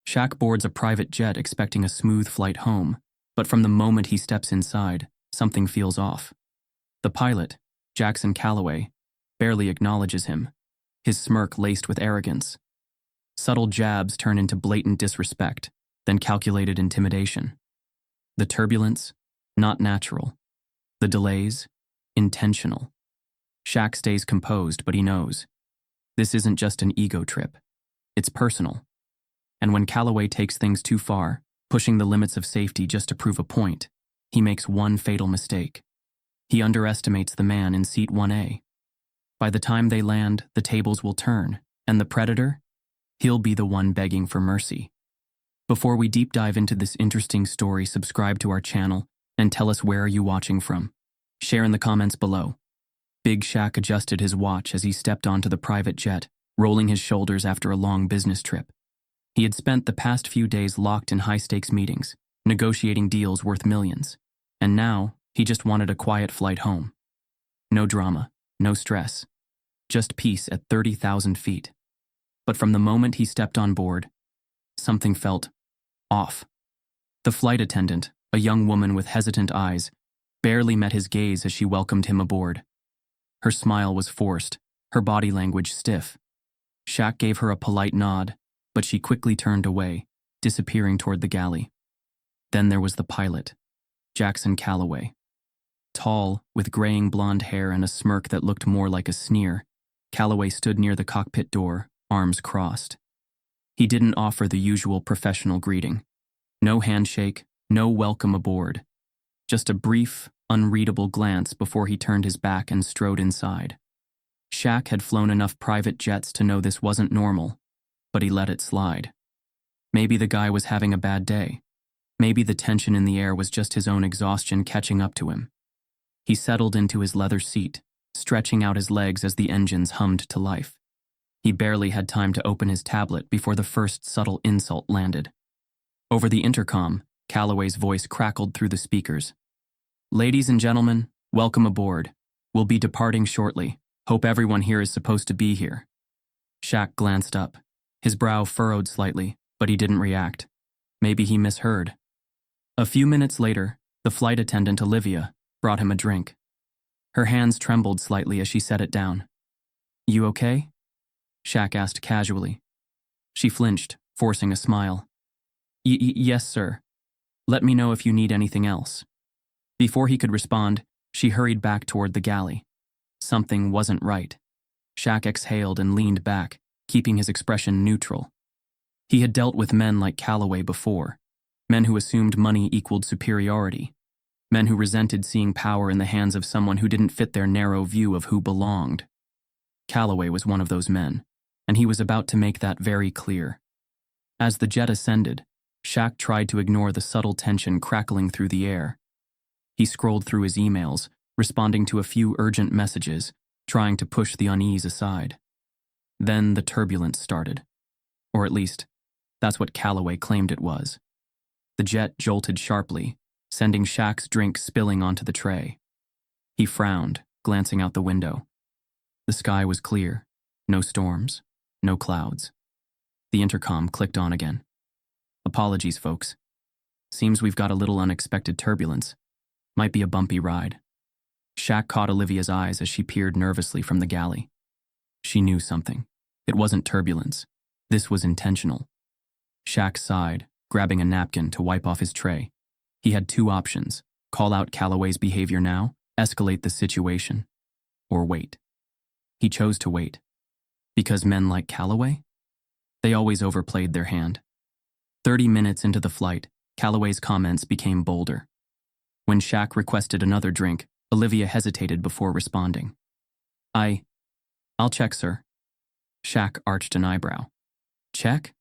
Shaq boards a private jet expecting a smooth flight home, but from the moment he steps inside, something feels off. The pilot, Jackson Calloway, barely acknowledges him, his smirk laced with arrogance. Subtle jabs turn into blatant disrespect, then calculated intimidation. The turbulence, not natural. The delays, intentional. Shaq stays composed, but he knows. This isn't just an ego trip. It's personal. And when Calloway takes things too far, pushing the limits of safety just to prove a point, he makes one fatal mistake. He underestimates the man in seat 1A. By the time they land, the tables will turn, and the predator? He'll be the one begging for mercy. Before we deep dive into this interesting story, subscribe to our channel and tell us where are you watching from. Share in the comments below. Big Shaq adjusted his watch as he stepped onto the private jet, rolling his shoulders after a long business trip. He had spent the past few days locked in high-stakes meetings, negotiating deals worth millions, and now he just wanted a quiet flight home. No drama, no stress, just peace at 30,000 feet. But from the moment he stepped on board, something felt off. The flight attendant, a young woman with hesitant eyes, barely met his gaze as she welcomed him aboard. Her smile was forced, her body language stiff. Shaq gave her a polite nod, but she quickly turned away, disappearing toward the galley. Then there was the pilot, Jackson Calloway. Tall, with graying blonde hair and a smirk that looked more like a sneer, Calloway stood near the cockpit door, arms crossed. He didn't offer the usual professional greeting. No handshake, no welcome aboard. Just a brief, unreadable glance before he turned his back and strode inside. Shaq had flown enough private jets to know this wasn't normal, but he let it slide. Maybe the guy was having a bad day. Maybe the tension in the air was just his own exhaustion catching up to him. He settled into his leather seat, stretching out his legs as the engines hummed to life. He barely had time to open his tablet before the first subtle insult landed. Over the intercom, Calloway's voice crackled through the speakers. "Ladies and gentlemen, welcome aboard. We'll be departing shortly. Hope everyone here is supposed to be here." Shaq glanced up. His brow furrowed slightly, but he didn't react. Maybe he misheard. A few minutes later, the flight attendant, Olivia, brought him a drink. Her hands trembled slightly as she set it down. "You okay?" Shaq asked casually. She flinched, forcing a smile. Yes, sir. Let me know if you need anything else." Before he could respond, she hurried back toward the galley. Something wasn't right. Shaq exhaled and leaned back, keeping his expression neutral. He had dealt with men like Calloway before, men who assumed money equaled superiority, men who resented seeing power in the hands of someone who didn't fit their narrow view of who belonged. Calloway was one of those men, and he was about to make that very clear. As the jet ascended, Shaq tried to ignore the subtle tension crackling through the air. He scrolled through his emails, responding to a few urgent messages, trying to push the unease aside. Then the turbulence started. Or at least, that's what Calloway claimed it was. The jet jolted sharply, sending Shaq's drink spilling onto the tray. He frowned, glancing out the window. The sky was clear. No storms, no clouds. The intercom clicked on again. "Apologies, folks. Seems we've got a little unexpected turbulence. Might be a bumpy ride." Shaq caught Olivia's eyes as she peered nervously from the galley. She knew something. It wasn't turbulence. This was intentional. Shaq sighed, grabbing a napkin to wipe off his tray. He had two options: call out Calloway's behavior now, escalate the situation, or wait. He chose to wait. Because men like Calloway? They always overplayed their hand. 30 minutes into the flight, Calloway's comments became bolder. When Shaq requested another drink, Olivia hesitated before responding. I'll check, sir." Shaq arched an eyebrow. "Check?"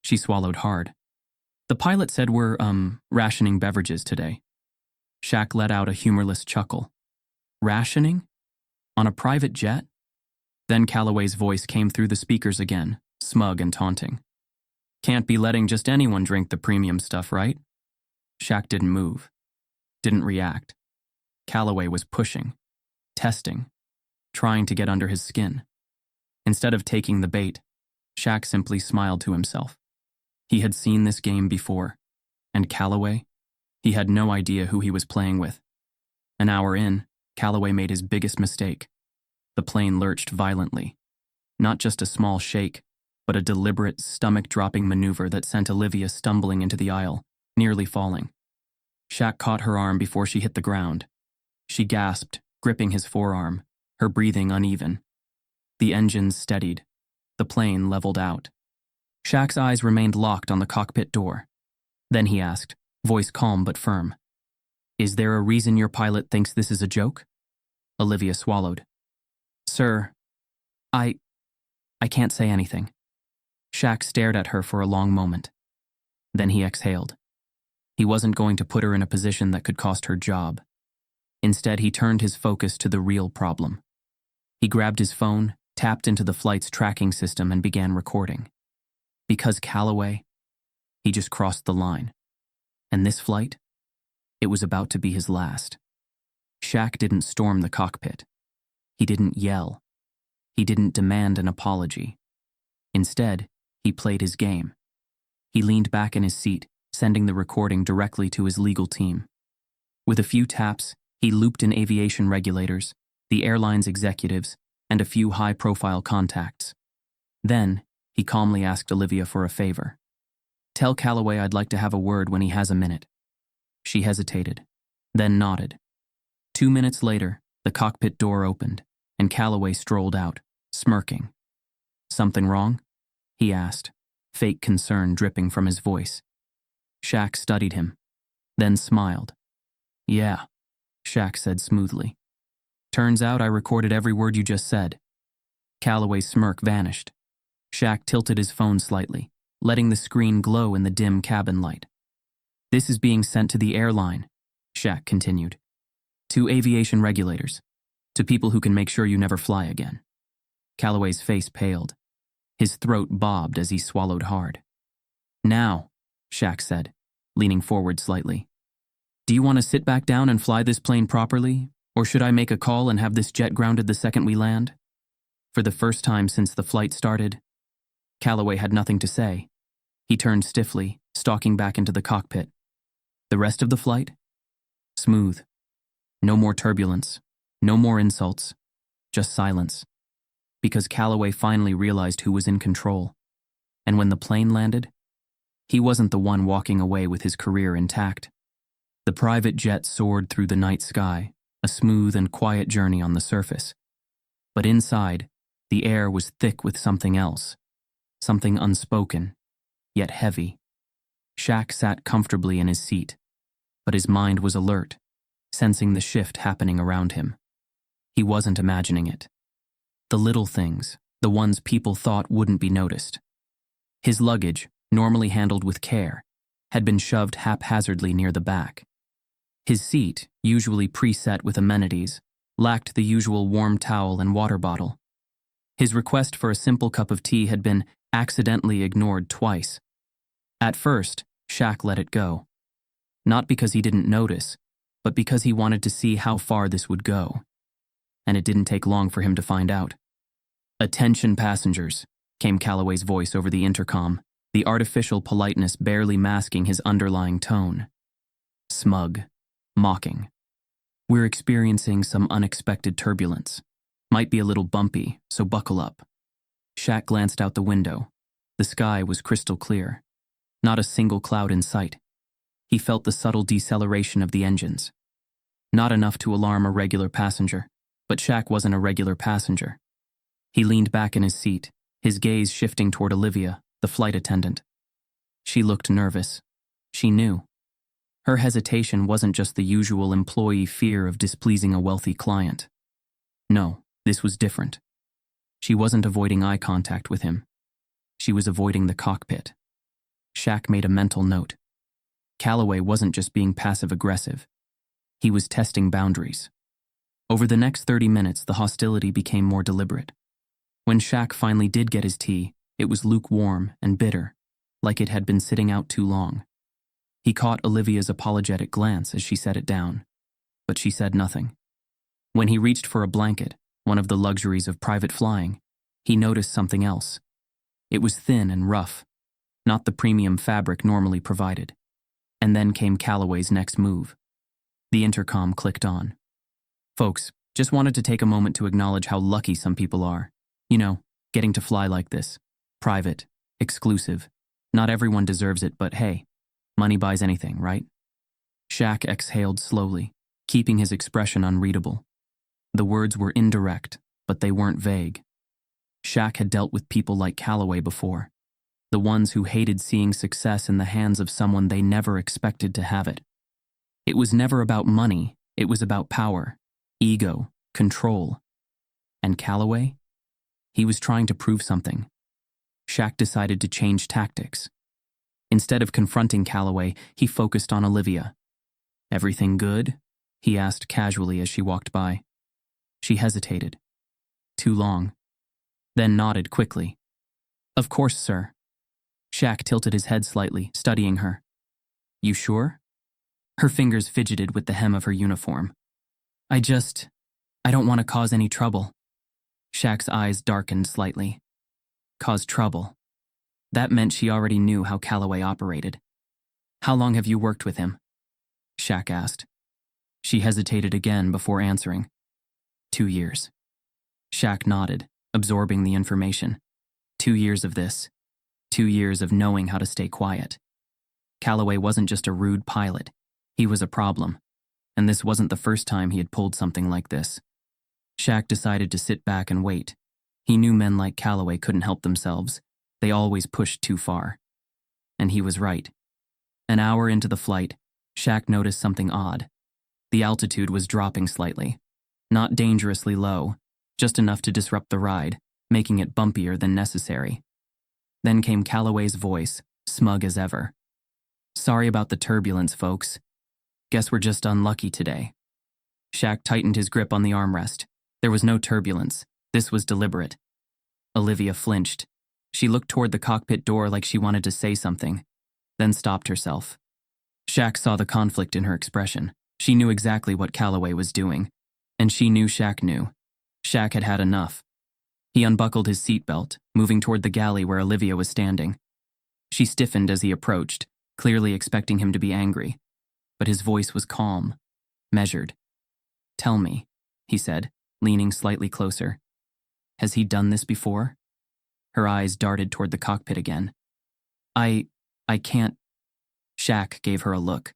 She swallowed hard. "The pilot said we're, rationing beverages today." Shaq let out a humorless chuckle. "Rationing? On a private jet?" Then Calloway's voice came through the speakers again, smug and taunting. "Can't be letting just anyone drink the premium stuff, right?" Shaq didn't move, didn't react. Calloway was pushing, testing, trying to get under his skin. Instead of taking the bait, Shaq simply smiled to himself. He had seen this game before. And Calloway? He had no idea who he was playing with. An hour in, Calloway made his biggest mistake. The plane lurched violently. Not just a small shake, but a deliberate, stomach-dropping maneuver that sent Olivia stumbling into the aisle, nearly falling. Shaq caught her arm before she hit the ground. She gasped, gripping his forearm, her breathing uneven. The engines steadied. The plane leveled out. Shaq's eyes remained locked on the cockpit door. Then he asked, voice calm but firm, "Is there a reason your pilot thinks this is a joke?" Olivia swallowed. "Sir, I can't say anything." Shaq stared at her for a long moment. Then he exhaled. He wasn't going to put her in a position that could cost her job. Instead, he turned his focus to the real problem. He grabbed his phone, tapped into the flight's tracking system, and began recording. Because Calloway, he just crossed the line. And this flight, it was about to be his last. Shaq didn't storm the cockpit. He didn't yell. He didn't demand an apology. Instead, he played his game. He leaned back in his seat, sending the recording directly to his legal team. With a few taps, he looped in aviation regulators, the airline's executives, and a few high-profile contacts. Then, he calmly asked Olivia for a favor. "Tell Calloway I'd like to have a word when he has a minute." She hesitated, then nodded. 2 minutes later, the cockpit door opened, and Calloway strolled out, smirking. "Something wrong?" he asked, fake concern dripping from his voice. Shaq studied him, then smiled. "Yeah," Shaq said smoothly. "Turns out I recorded every word you just said." Calloway's smirk vanished. Shaq tilted his phone slightly, letting the screen glow in the dim cabin light. "This is being sent to the airline," Shaq continued. "To aviation regulators. To people who can make sure you never fly again." Calloway's face paled. His throat bobbed as he swallowed hard. "Now," Shaq said, leaning forward slightly. "Do you want to sit back down and fly this plane properly, or should I make a call and have this jet grounded the second we land?" For the first time since the flight started, Calloway had nothing to say. He turned stiffly, stalking back into the cockpit. The rest of the flight? Smooth. No more turbulence. No more insults. Just silence. Because Calloway finally realized who was in control. And when the plane landed, he wasn't the one walking away with his career intact. The private jet soared through the night sky, a smooth and quiet journey on the surface. But inside, the air was thick with something else. Something unspoken, yet heavy. Shaq sat comfortably in his seat, but his mind was alert, sensing the shift happening around him. He wasn't imagining it. The little things, the ones people thought wouldn't be noticed. His luggage, normally handled with care, had been shoved haphazardly near the back. His seat, usually preset with amenities, lacked the usual warm towel and water bottle. His request for a simple cup of tea had been accidentally ignored twice. At first, Shaq let it go. Not because he didn't notice, but because he wanted to see how far this would go. And it didn't take long for him to find out. "Attention passengers," came Calloway's voice over the intercom, the artificial politeness barely masking his underlying tone. Smug, mocking. "We're experiencing some unexpected turbulence. Might be a little bumpy, so buckle up." Shaq glanced out the window. The sky was crystal clear. Not a single cloud in sight. He felt the subtle deceleration of the engines. Not enough to alarm a regular passenger, but Shaq wasn't a regular passenger. He leaned back in his seat, his gaze shifting toward Olivia, the flight attendant. She looked nervous. She knew. Her hesitation wasn't just the usual employee fear of displeasing a wealthy client. No, this was different. She wasn't avoiding eye contact with him. She was avoiding the cockpit. Shaq made a mental note. Calloway wasn't just being passive-aggressive. He was testing boundaries. Over the next 30 minutes, the hostility became more deliberate. When Shaq finally did get his tea, it was lukewarm and bitter, like it had been sitting out too long. He caught Olivia's apologetic glance as she set it down, but she said nothing. When he reached for a blanket, one of the luxuries of private flying, he noticed something else. It was thin and rough, not the premium fabric normally provided. And then came Calloway's next move. The intercom clicked on. Folks, just wanted to take a moment to acknowledge how lucky some people are. You know, getting to fly like this. Private, exclusive. Not everyone deserves it, but hey, money buys anything, right? Shaq exhaled slowly, keeping his expression unreadable. The words were indirect, but they weren't vague. Shaq had dealt with people like Calloway before, the ones who hated seeing success in the hands of someone they never expected to have it. It was never about money, it was about power, ego, control. And Calloway? He was trying to prove something. Shaq decided to change tactics. Instead of confronting Calloway, he focused on Olivia. "Everything good?" he asked casually as she walked by. She hesitated. Too long. Then nodded quickly. "Of course, sir." Shaq tilted his head slightly, studying her. "You sure?" Her fingers fidgeted with the hem of her uniform. I don't want to cause any trouble." Shaq's eyes darkened slightly. Cause trouble. That meant she already knew how Calloway operated. "How long have you worked with him?" Shaq asked. She hesitated again before answering. 2 years. Shaq nodded, absorbing the information. 2 years of this. 2 years of knowing how to stay quiet. Calloway wasn't just a rude pilot. He was a problem. And this wasn't the first time he had pulled something like this. Shaq decided to sit back and wait. He knew men like Calloway couldn't help themselves. They always pushed too far. And he was right. An hour into the flight, Shaq noticed something odd. The altitude was dropping slightly. Not dangerously low, just enough to disrupt the ride, making it bumpier than necessary. Then came Calloway's voice, smug as ever. "Sorry about the turbulence, folks. Guess we're just unlucky today." Shaq tightened his grip on the armrest. There was no turbulence. This was deliberate. Olivia flinched. She looked toward the cockpit door like she wanted to say something, then stopped herself. Shaq saw the conflict in her expression. She knew exactly what Calloway was doing, and she knew Shaq knew. Shaq had had enough. He unbuckled his seatbelt, moving toward the galley where Olivia was standing. She stiffened as he approached, clearly expecting him to be angry. But his voice was calm, measured. "Tell me," he said, leaning slightly closer. "Has he done this before?" Her eyes darted toward the cockpit again. I can't." Shaq gave her a look.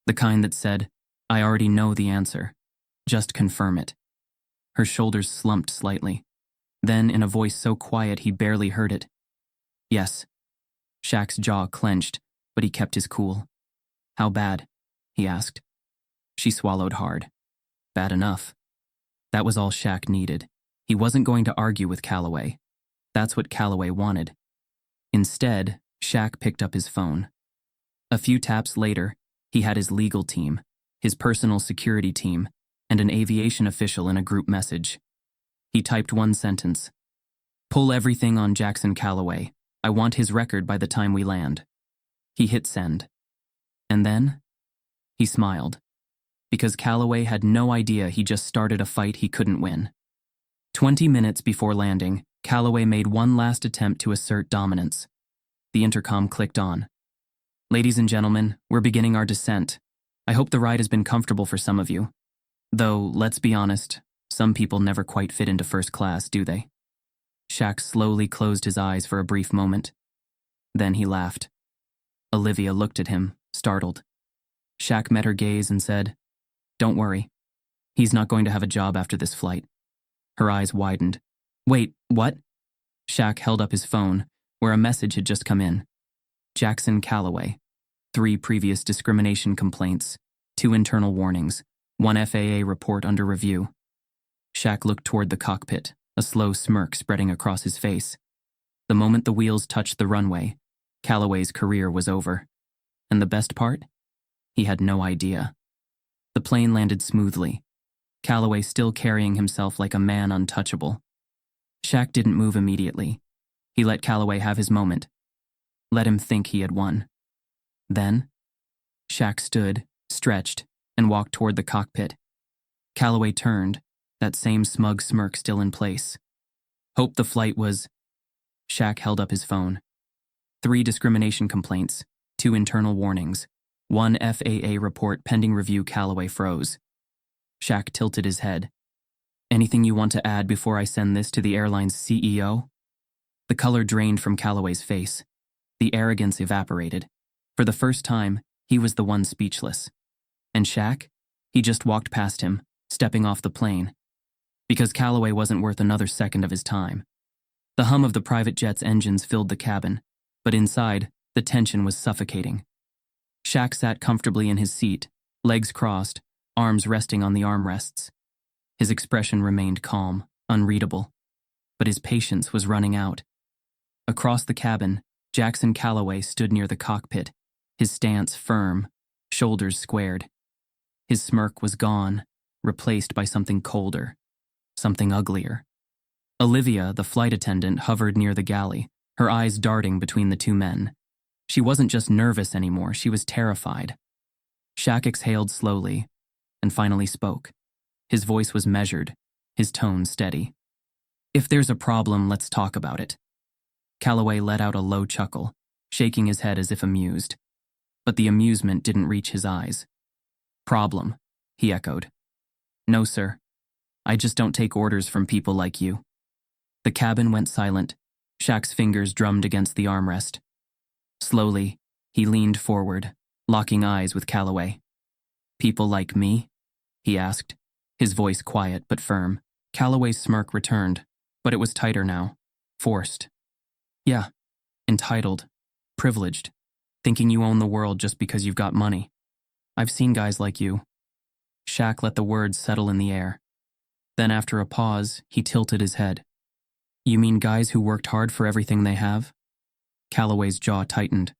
The kind that said, "I already know the answer. Just confirm it." Her shoulders slumped slightly. Then, in a voice so quiet he barely heard it, "Yes." Shaq's jaw clenched, but he kept his cool. "How bad?" he asked. She swallowed hard. Bad enough. That was all Shaq needed. He wasn't going to argue with Calloway. That's what Calloway wanted. Instead, Shaq picked up his phone. A few taps later, he had his legal team, his personal security team, and an aviation official in a group message. He typed one sentence. "Pull everything on Jackson Calloway. I want his record by the time we land." He hit send. And then, he smiled. Because Calloway had no idea he just started a fight he couldn't win. 20 minutes before landing, Calloway made one last attempt to assert dominance. The intercom clicked on. "Ladies and gentlemen, we're beginning our descent. I hope the ride has been comfortable for some of you. Though, let's be honest, some people never quite fit into first class, do they?" Shaq slowly closed his eyes for a brief moment. Then he laughed. Olivia looked at him, startled. Shaq met her gaze and said, "Don't worry. He's not going to have a job after this flight." Her eyes widened. "Wait, what?" Shaq held up his phone, where a message had just come in. Jackson Calloway. 3 previous discrimination complaints, 2 internal warnings, 1 FAA report under review. Shaq looked toward the cockpit, a slow smirk spreading across his face. The moment the wheels touched the runway, Calloway's career was over. And the best part? He had no idea. The plane landed smoothly, Calloway still carrying himself like a man untouchable. Shaq didn't move immediately. He let Calloway have his moment. Let him think he had won. Then, Shaq stood, stretched, and walked toward the cockpit. Calloway turned, that same smug smirk still in place. "Hope the flight was..." Shaq held up his phone. 3 discrimination complaints, 2 internal warnings, 1 FAA report pending review. Calloway froze. Shaq tilted his head. Anything you want to add before I send this to the airline's CEO? The color drained from Calloway's face. The arrogance evaporated. For the first time, he was the one speechless. And Shaq? He just walked past him, stepping off the plane. Because Calloway wasn't worth another second of his time. The hum of the private jet's engines filled the cabin, but inside, the tension was suffocating. Shaq sat comfortably in his seat, legs crossed, arms resting on the armrests. His expression remained calm, unreadable, but his patience was running out. Across the cabin, Jackson Calloway stood near the cockpit, his stance firm, shoulders squared. His smirk was gone, replaced by something colder, something uglier. Olivia, the flight attendant, hovered near the galley, her eyes darting between the two men. She wasn't just nervous anymore, she was terrified. Shaq exhaled slowly and finally spoke. His voice was measured, his tone steady. If there's a problem, let's talk about it. Calloway let out a low chuckle, shaking his head as if amused. But the amusement didn't reach his eyes. Problem, he echoed. No, sir. I just don't take orders from people like you. The cabin went silent. Shaq's fingers drummed against the armrest. Slowly, he leaned forward, locking eyes with Calloway. People like me? He asked, his voice quiet but firm. Calloway's smirk returned, but it was tighter now, forced. Yeah, entitled, privileged, thinking you own the world just because you've got money. I've seen guys like you. Shaq let the words settle in the air. Then after a pause, he tilted his head. You mean guys who worked hard for everything they have? Calloway's jaw tightened.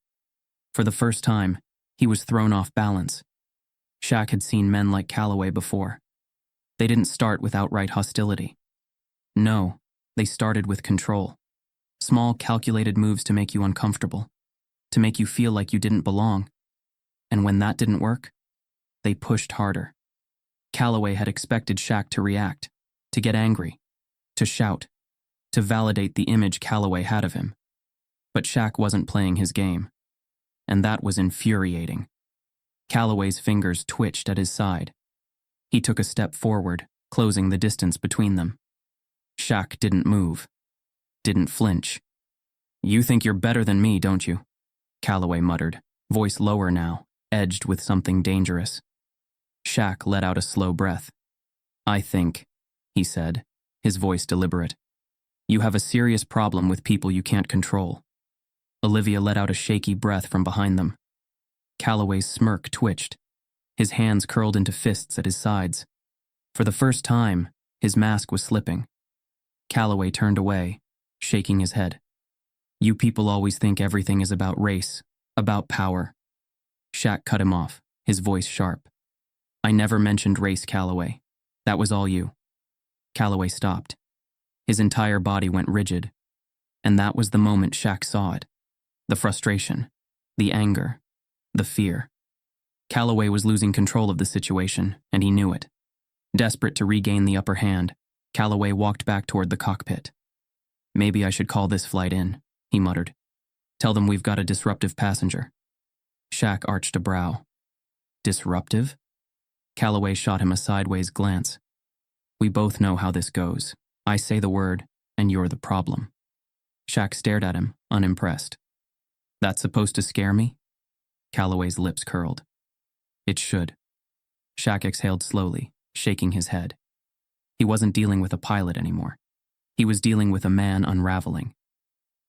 For the first time, he was thrown off balance. Shaq had seen men like Calloway before. They didn't start with outright hostility. No, they started with control. Small, calculated moves to make you uncomfortable, to make you feel like you didn't belong. And when that didn't work, they pushed harder. Calloway had expected Shaq to react, to get angry, to shout, to validate the image Calloway had of him. But Shaq wasn't playing his game, and that was infuriating. Calloway's fingers twitched at his side. He took a step forward, closing the distance between them. Shaq didn't move, didn't flinch. You think you're better than me, don't you? Calloway muttered, voice lower now, edged with something dangerous. Shaq let out a slow breath. I think, he said, his voice deliberate. You have a serious problem with people you can't control. Olivia let out a shaky breath from behind them. Calloway's smirk twitched. His hands curled into fists at his sides. For the first time, his mask was slipping. Calloway turned away, shaking his head. You people always think everything is about race, about power. Shaq cut him off, his voice sharp. I never mentioned race, Calloway. That was all you. Calloway stopped. His entire body went rigid. And that was the moment Shaq saw it. The frustration, the anger, the fear. Calloway was losing control of the situation, and he knew it. Desperate to regain the upper hand, Calloway walked back toward the cockpit. Maybe I should call this flight in, he muttered. Tell them we've got a disruptive passenger. Shaq arched a brow. Disruptive? Calloway shot him a sideways glance. We both know how this goes. I say the word, and you're the problem. Shaq stared at him, unimpressed. That's supposed to scare me? Calloway's lips curled. It should. Shaq exhaled slowly, shaking his head. He wasn't dealing with a pilot anymore. He was dealing with a man unraveling.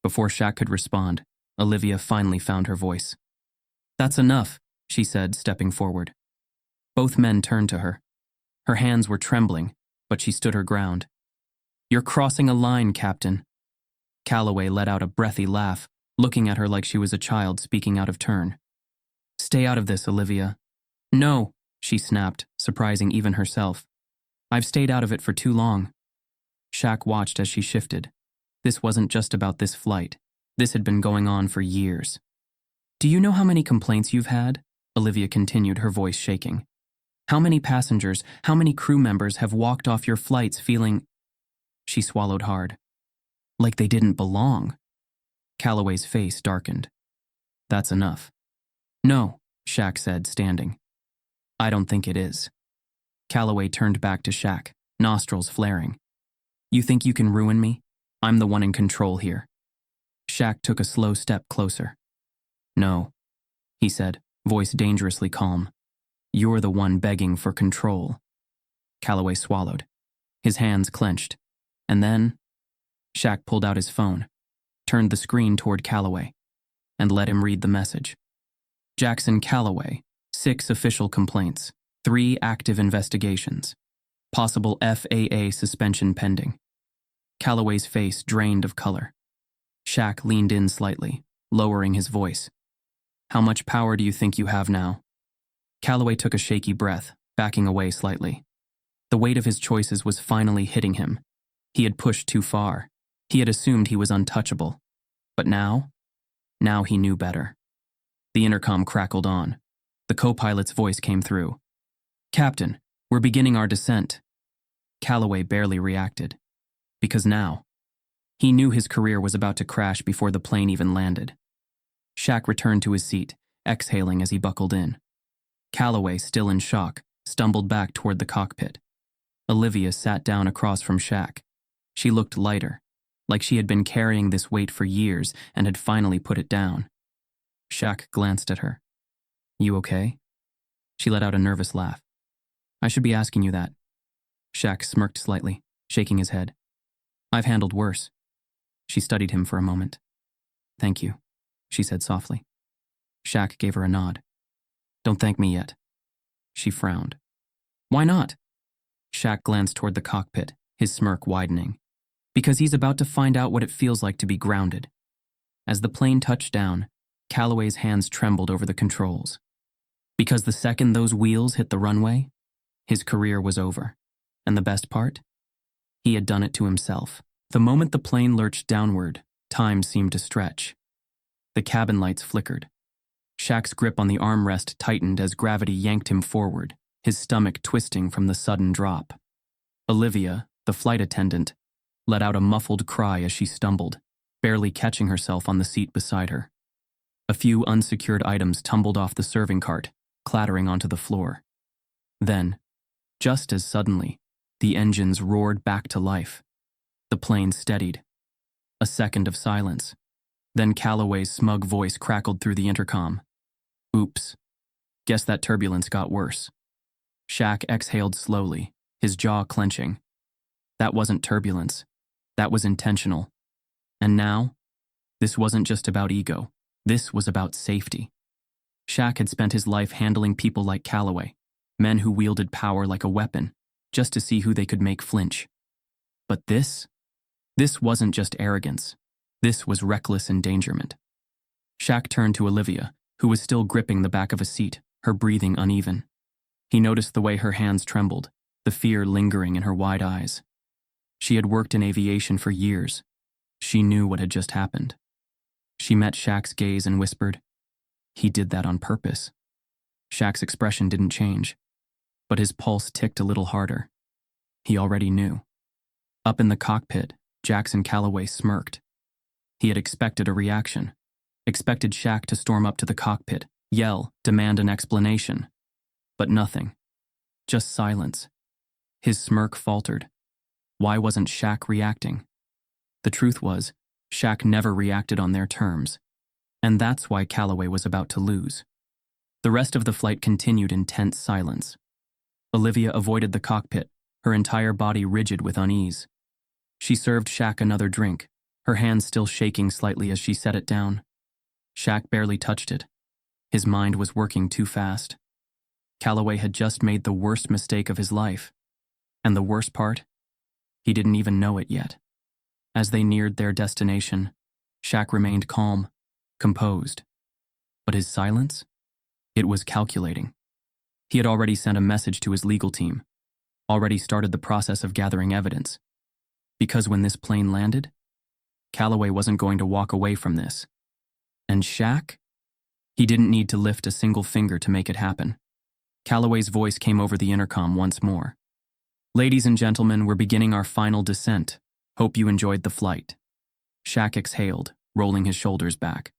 Before Shaq could respond, Olivia finally found her voice. That's enough, she said, stepping forward. Both men turned to her. Her hands were trembling, but she stood her ground. You're crossing a line, Captain. Calloway let out a breathy laugh, looking at her like she was a child speaking out of turn. Stay out of this, Olivia. No, she snapped, surprising even herself. I've stayed out of it for too long. Shaq watched as she shifted. This wasn't just about this flight. This had been going on for years. Do you know how many complaints you've had? Olivia continued, her voice shaking. How many passengers, how many crew members have walked off your flights feeling... She swallowed hard. Like they didn't belong. Calloway's face darkened. That's enough. No, Shaq said, standing. I don't think it is. Calloway turned back to Shaq, nostrils flaring. You think you can ruin me? I'm the one in control here. Shaq took a slow step closer. No, he said, voice dangerously calm. You're the one begging for control. Calloway swallowed. His hands clenched. And then, Shaq pulled out his phone, turned the screen toward Calloway, and let him read the message. Jackson Calloway, 6 official complaints, 3 active investigations, possible FAA suspension pending. Calloway's face drained of color. Shaq leaned in slightly, lowering his voice. How much power do you think you have now? Calloway took a shaky breath, backing away slightly. The weight of his choices was finally hitting him. He had pushed too far. He had assumed he was untouchable. But now he knew better. The intercom crackled on. The co-pilot's voice came through. Captain, we're beginning our descent. Calloway barely reacted. Because now, he knew his career was about to crash before the plane even landed. Shaq returned to his seat, exhaling as he buckled in. Calloway, still in shock, stumbled back toward the cockpit. Olivia sat down across from Shaq. She looked lighter, like she had been carrying this weight for years and had finally put it down. Shaq glanced at her. You okay? She let out a nervous laugh. I should be asking you that. Shaq smirked slightly, shaking his head. I've handled worse. She studied him for a moment. Thank you, she said softly. Shaq gave her a nod. Don't thank me yet. She frowned. Why not? Shaq glanced toward the cockpit, his smirk widening. Because he's about to find out what it feels like to be grounded. As the plane touched down, Calloway's hands trembled over the controls. Because the second those wheels hit the runway, his career was over. And the best part? He had done it to himself. The moment the plane lurched downward, time seemed to stretch. The cabin lights flickered. Shaq's grip on the armrest tightened as gravity yanked him forward, his stomach twisting from the sudden drop. Olivia, the flight attendant, let out a muffled cry as she stumbled, barely catching herself on the seat beside her. A few unsecured items tumbled off the serving cart, clattering onto the floor. Then, just as suddenly, the engines roared back to life. The plane steadied. A second of silence. Then Calloway's smug voice crackled through the intercom. Oops. Guess that turbulence got worse. Shaq exhaled slowly, his jaw clenching. That wasn't turbulence. That was intentional. And now, this wasn't just about ego. This was about safety. Shaq had spent his life handling people like Calloway, men who wielded power like a weapon, just to see who they could make flinch. But this wasn't just arrogance. This was reckless endangerment. Shaq turned to Olivia, who was still gripping the back of a seat, her breathing uneven. He noticed the way her hands trembled, the fear lingering in her wide eyes. She had worked in aviation for years. She knew what had just happened. She met Shaq's gaze and whispered, "He did that on purpose." Shaq's expression didn't change, but his pulse ticked a little harder. He already knew. Up in the cockpit, Jackson Calloway smirked. He had expected a reaction, expected Shaq to storm up to the cockpit, yell, demand an explanation. But nothing. Just silence. His smirk faltered. Why wasn't Shaq reacting? The truth was, Shaq never reacted on their terms. And that's why Calloway was about to lose. The rest of the flight continued in tense silence. Olivia avoided the cockpit, her entire body rigid with unease. She served Shaq another drink, her hands still shaking slightly as she set it down. Shaq barely touched it. His mind was working too fast. Calloway had just made the worst mistake of his life. And the worst part? He didn't even know it yet. As they neared their destination, Shaq remained calm, composed. But his silence? It was calculating. He had already sent a message to his legal team, already started the process of gathering evidence. Because when this plane landed, Calloway wasn't going to walk away from this. And Shaq? He didn't need to lift a single finger to make it happen. Calloway's voice came over the intercom once more. "Ladies and gentlemen, we're beginning our final descent. Hope you enjoyed the flight." Shaq exhaled, rolling his shoulders back.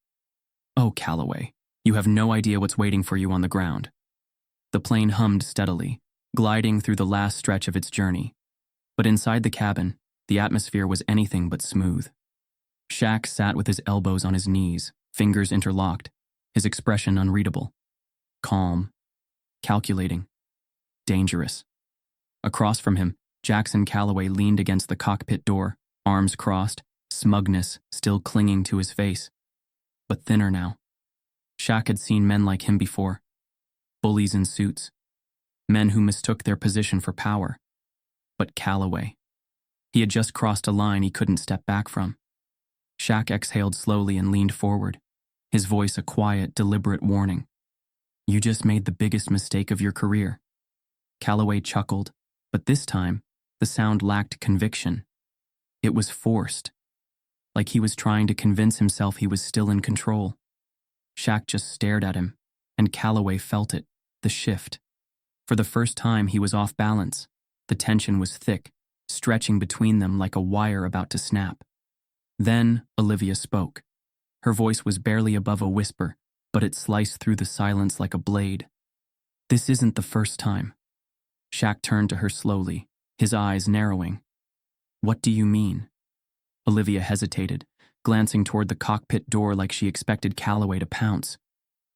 "Oh, Calloway, you have no idea what's waiting for you on the ground." The plane hummed steadily, gliding through the last stretch of its journey. But inside the cabin, the atmosphere was anything but smooth. Shaq sat with his elbows on his knees, fingers interlocked, his expression unreadable. Calm, calculating, dangerous. Across from him, Jackson Calloway leaned against the cockpit door, arms crossed, smugness still clinging to his face. But thinner now. Shaq had seen men like him before. Bullies in suits. Men who mistook their position for power. But Calloway. He had just crossed a line he couldn't step back from. Shaq exhaled slowly and leaned forward, his voice a quiet, deliberate warning. "You just made the biggest mistake of your career." Calloway chuckled, but this time, the sound lacked conviction. It was forced, like he was trying to convince himself he was still in control. Shaq just stared at him, and Calloway felt it, the shift. For the first time, he was off balance. The tension was thick, stretching between them like a wire about to snap. Then Olivia spoke. Her voice was barely above a whisper, but it sliced through the silence like a blade. "This isn't the first time." Shaq turned to her slowly, his eyes narrowing. "What do you mean?" Olivia hesitated, glancing toward the cockpit door like she expected Calloway to pounce.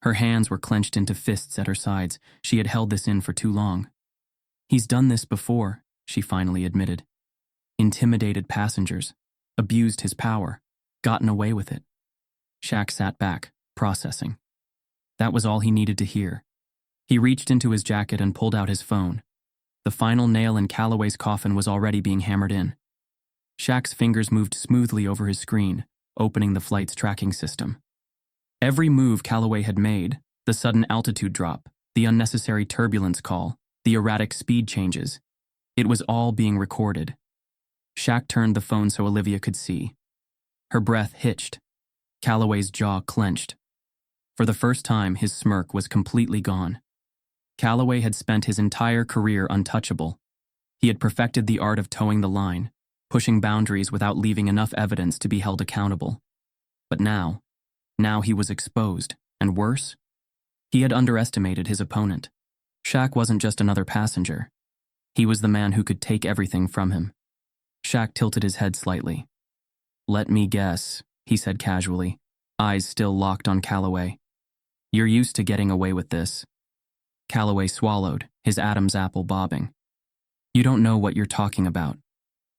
Her hands were clenched into fists at her sides. She had held this in for too long. "He's done this before," she finally admitted. "Intimidated passengers, abused his power, gotten away with it." Shaq sat back, processing. That was all he needed to hear. He reached into his jacket and pulled out his phone. The final nail in Calloway's coffin was already being hammered in. Shaq's fingers moved smoothly over his screen, opening the flight's tracking system. Every move Calloway had made, the sudden altitude drop, the unnecessary turbulence call, the erratic speed changes, it was all being recorded. Shaq turned the phone so Olivia could see. Her breath hitched. Calloway's jaw clenched. For the first time, his smirk was completely gone. Calloway had spent his entire career untouchable. He had perfected the art of towing the line, pushing boundaries without leaving enough evidence to be held accountable. But now he was exposed, and worse, he had underestimated his opponent. Shaq wasn't just another passenger. He was the man who could take everything from him. Shaq tilted his head slightly. "Let me guess," he said casually, eyes still locked on Calloway. "You're used to getting away with this." Calloway swallowed, his Adam's apple bobbing. "You don't know what you're talking about."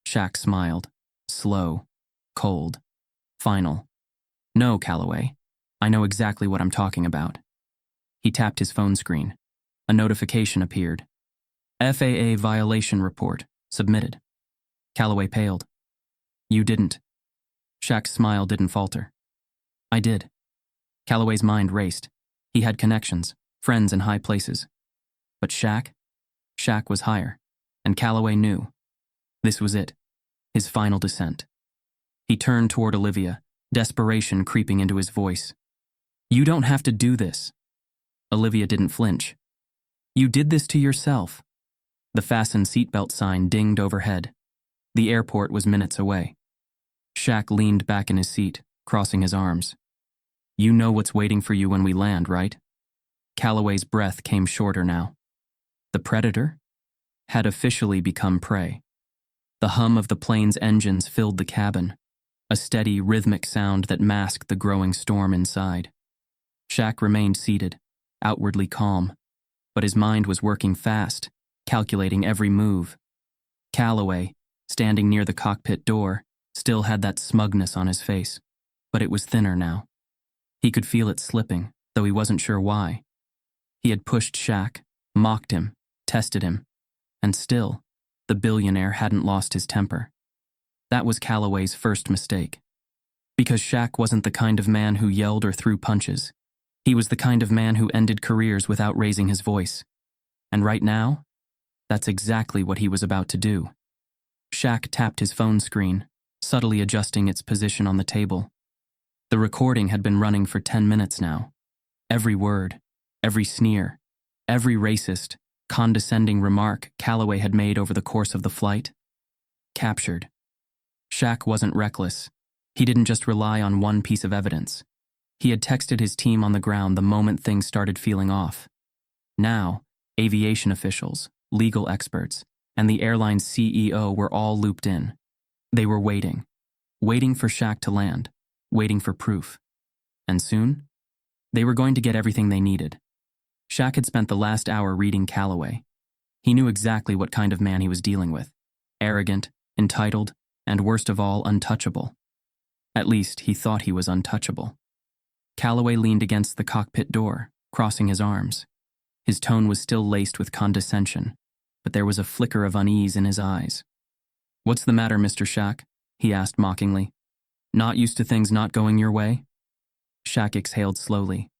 Shaq smiled, slow, cold, final. "No, Calloway, I know exactly what I'm talking about." He tapped his phone screen. A notification appeared. "FAA violation report, submitted." Calloway paled. "You didn't." Shaq's smile didn't falter. "I did." Calloway's mind raced. He had connections, friends in high places. But Shaq was higher, and Calloway knew. This was it, his final descent. He turned toward Olivia, desperation creeping into his voice. "You don't have to do this." Olivia didn't flinch. "You did this to yourself." The fasten seatbelt sign dinged overhead. The airport was minutes away. Shaq leaned back in his seat, crossing his arms. "You know what's waiting for you when we land, right?" Calloway's breath came shorter now. The predator had officially become prey. The hum of the plane's engines filled the cabin, a steady, rhythmic sound that masked the growing storm inside. Shaq remained seated, outwardly calm, but his mind was working fast, calculating every move. Calloway, standing near the cockpit door, still had that smugness on his face, but it was thinner now. He could feel it slipping, though he wasn't sure why. He had pushed Shaq, mocked him, tested him, and still, the billionaire hadn't lost his temper. That was Calloway's first mistake. Because Shaq wasn't the kind of man who yelled or threw punches. He was the kind of man who ended careers without raising his voice. And right now, that's exactly what he was about to do. Shaq tapped his phone screen, subtly adjusting its position on the table. The recording had been running for 10 minutes now. Every word, every sneer, every racist, condescending remark Calloway had made over the course of the flight. Captured. Shaq wasn't reckless. He didn't just rely on one piece of evidence. He had texted his team on the ground the moment things started feeling off. Now, aviation officials, legal experts, and the airline's CEO were all looped in. They were waiting for Shaq to land, waiting for proof. And soon, they were going to get everything they needed. Shaq had spent the last hour reading Calloway. He knew exactly what kind of man he was dealing with. Arrogant, entitled, and worst of all, untouchable. At least, he thought he was untouchable. Calloway leaned against the cockpit door, crossing his arms. His tone was still laced with condescension, but there was a flicker of unease in his eyes. "What's the matter, Mr. Shaq?" he asked mockingly. "Not used to things not going your way?" Shaq exhaled slowly.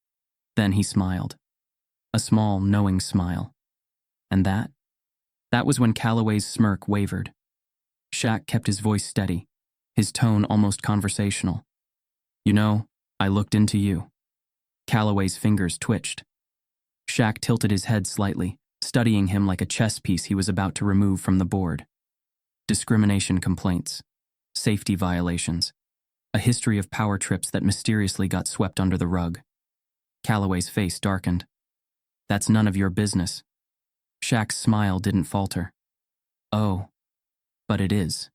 Then he smiled. A small, knowing smile. And that was when Calloway's smirk wavered. Shaq kept his voice steady, his tone almost conversational. "You know, I looked into you." Calloway's fingers twitched. Shaq tilted his head slightly, studying him like a chess piece he was about to remove from the board. Discrimination complaints, safety violations, a history of power trips that mysteriously got swept under the rug. Calloway's face darkened. "That's none of your business." Shaq's smile didn't falter. "Oh, but it is."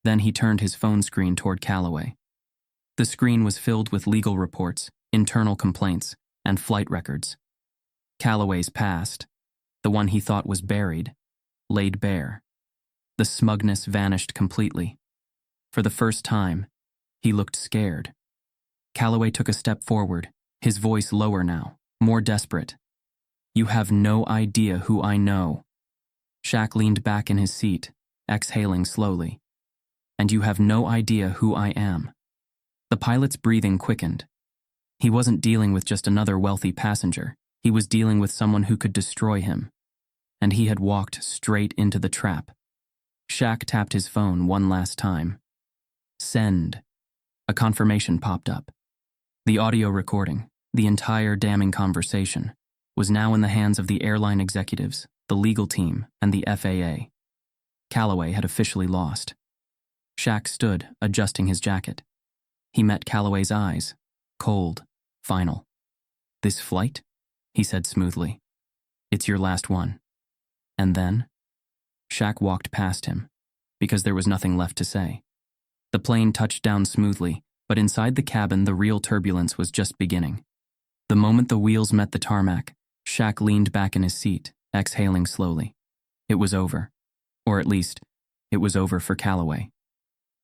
Then he turned his phone screen toward Calloway. The screen was filled with legal reports, internal complaints, and flight records. Calloway's past, the one he thought was buried, laid bare. The smugness vanished completely. For the first time, he looked scared. Calloway took a step forward, his voice lower now, more desperate. "You have no idea who I know." Shaq leaned back in his seat, exhaling slowly. "And you have no idea who I am." The pilot's breathing quickened. He wasn't dealing with just another wealthy passenger. He was dealing with someone who could destroy him. And he had walked straight into the trap. Shaq tapped his phone one last time. Send. A confirmation popped up. The audio recording, the entire damning conversation, was now in the hands of the airline executives, the legal team, and the FAA. Calloway had officially lost. Shaq stood, adjusting his jacket. He met Calloway's eyes, cold, final. "This flight?" he said smoothly. "It's your last one." And then? Shaq walked past him, because there was nothing left to say. The plane touched down smoothly, but inside the cabin the real turbulence was just beginning. The moment the wheels met the tarmac, Shaq leaned back in his seat, exhaling slowly. It was over. Or at least, it was over for Calloway.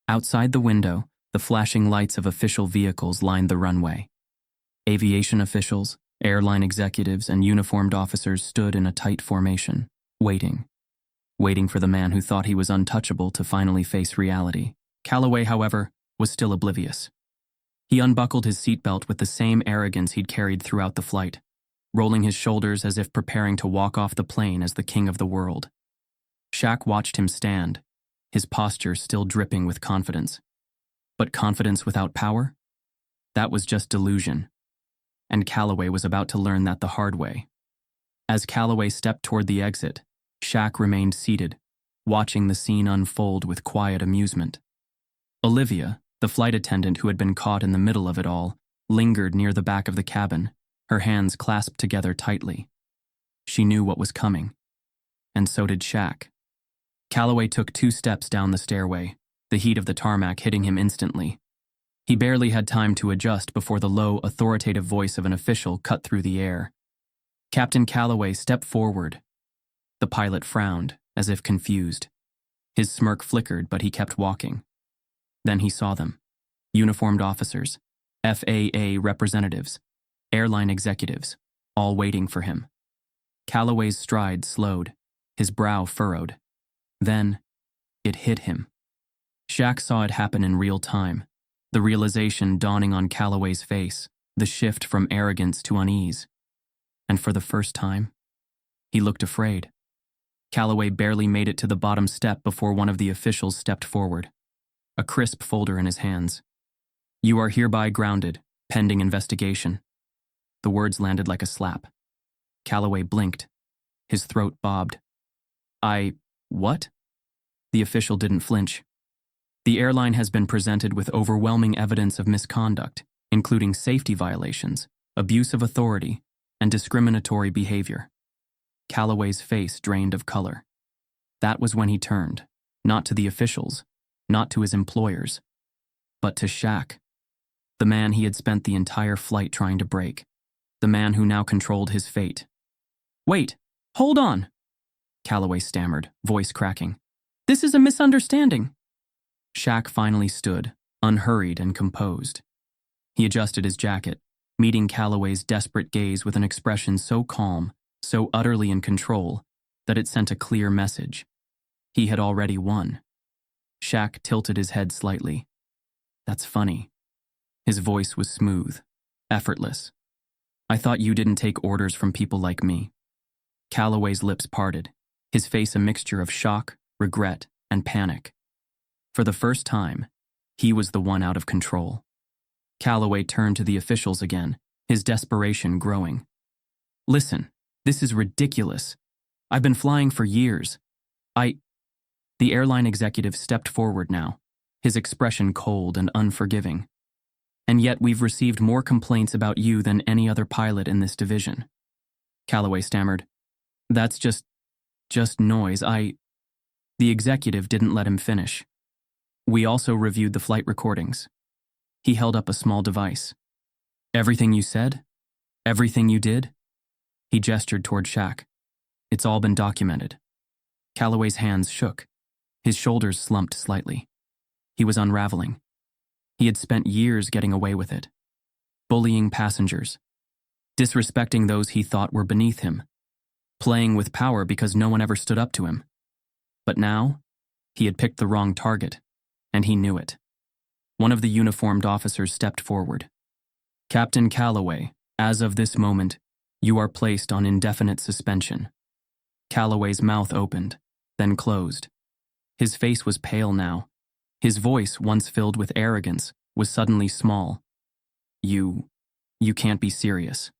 Outside the window, the flashing lights of official vehicles lined the runway. Aviation officials, airline executives, and uniformed officers stood in a tight formation, waiting for the man who thought he was untouchable to finally face reality. Calloway, however, was still oblivious. He unbuckled his seatbelt with the same arrogance he'd carried throughout the flight, rolling his shoulders as if preparing to walk off the plane as the king of the world. Shaq watched him stand, his posture still dripping with confidence. But confidence without power? That was just delusion. And Calloway was about to learn that the hard way. As Calloway stepped toward the exit, Shaq remained seated, watching the scene unfold with quiet amusement. Olivia, the flight attendant who had been caught in the middle of it all, lingered near the back of the cabin, her hands clasped together tightly. She knew what was coming. And so did Shaq. Calloway took 2 steps down the stairway, the heat of the tarmac hitting him instantly. He barely had time to adjust before the low, authoritative voice of an official cut through the air. "Captain Calloway, step forward." The pilot frowned, as if confused. His smirk flickered, but he kept walking. Then he saw them. Uniformed officers, FAA representatives, airline executives, all waiting for him. Calloway's stride slowed, his brow furrowed. Then, it hit him. Shaq saw it happen in real time, the realization dawning on Calloway's face, the shift from arrogance to unease. And for the first time, he looked afraid. Calloway barely made it to the bottom step before one of the officials stepped forward, a crisp folder in his hands. "You are hereby grounded, pending investigation." The words landed like a slap. Calloway blinked. His throat bobbed. What?" The official didn't flinch. The airline has been presented with overwhelming evidence of misconduct, including safety violations, abuse of authority, and discriminatory behavior. Calloway's face drained of color. That was when he turned, not to the officials, not to his employers, but to Shaq, the man he had spent the entire flight trying to break, the man who now controlled his fate. "Wait, hold on," Calloway stammered, voice cracking. "This is a misunderstanding." Shaq finally stood, unhurried and composed. He adjusted his jacket, meeting Calloway's desperate gaze with an expression so calm, so utterly in control, that it sent a clear message. He had already won. Shaq tilted his head slightly. "That's funny." His voice was smooth, effortless. "I thought you didn't take orders from people like me." Calloway's lips parted, his face a mixture of shock, regret, and panic. For the first time, he was the one out of control. Calloway turned to the officials again, his desperation growing. "Listen, this is ridiculous. I've been flying for years. The airline executive stepped forward now, his expression cold and unforgiving. "And yet we've received more complaints about you than any other pilot in this division." Calloway stammered. "That's just noise. The executive didn't let him finish. "We also reviewed the flight recordings." He held up a small device. "Everything you said? Everything you did?" He gestured toward Shaq. "It's all been documented." Calloway's hands shook. His shoulders slumped slightly. He was unraveling. He had spent years getting away with it. Bullying passengers. Disrespecting those he thought were beneath him. Playing with power because no one ever stood up to him. But now, he had picked the wrong target, and he knew it. One of the uniformed officers stepped forward. "Captain Calloway, as of this moment, you are placed on indefinite suspension." Calloway's mouth opened, then closed. His face was pale now. His voice, once filled with arrogance, was suddenly small. You can't be serious."